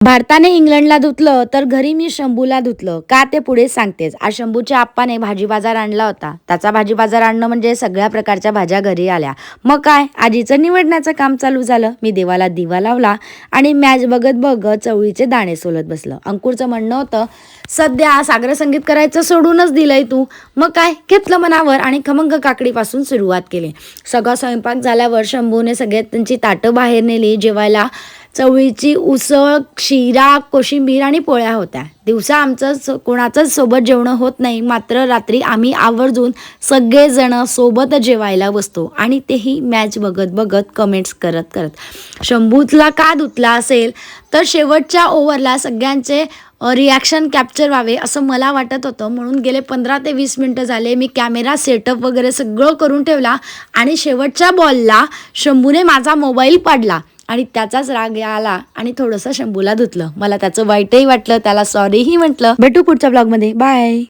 भारताने इंग्लंडला धुतलं तर घरी मी शंभूला धुतलं का ते पुढे सांगतेच. आज शंभूच्या आप्पाने भाजी बाजार आणला होता. त्याचा भाजी बाजार आणणं म्हणजे सगळ्या प्रकारच्या भाज्या घरी आल्या. मग काय आजीचं निवडण्याचं काम चालू झालं. मी देवाला दिवा लावला आणि मॅच बघत बघत चवळीचे दाणे सोलत बसलं. अंकुरचं म्हणणं होतं, सध्या सागर संगीत करायचं सोडूनच दिलंय तू. मग काय घेतलं मनावर आणि खमंग काकडीपासून सुरुवात केली. सगळा स्वयंपाक झाल्यावर शंभूने सगळ्यात त्यांची ताटं बाहेर नेली. जेवायला चवळीची उसळ, शिरा, कोशिंबीर आणि पोळ्या होत्या. दिवसा आमचं कोणाचंच सोबत जेवणं होत नाही, मात्र रात्री आम्ही आवर्जून सगळेजण सोबत जेवायला बसतो आणि तेही मॅच बघत बघत कमेंट्स करत करत. शंभूतला का धुतला असेल तर शेवटच्या ओव्हरला सगळ्यांचे रिॲक्शन कॅप्चर व्हावे असं मला वाटत होतं, म्हणून गेले 15 ते 20 मिनटं झाले मी कॅमेरा सेटअप वगैरे सगळं करून ठेवला आणि शेवटच्या बॉलला शंभूने माझा मोबाईल पाडला आणि त्याचाच राग आला आणि थोडंसं शंभूला धुतलं. मला त्याचं वाईटही वाटलं, त्याला सॉरीही म्हटलं. भेटू पुढच्या ब्लॉगमध्ये. बाय.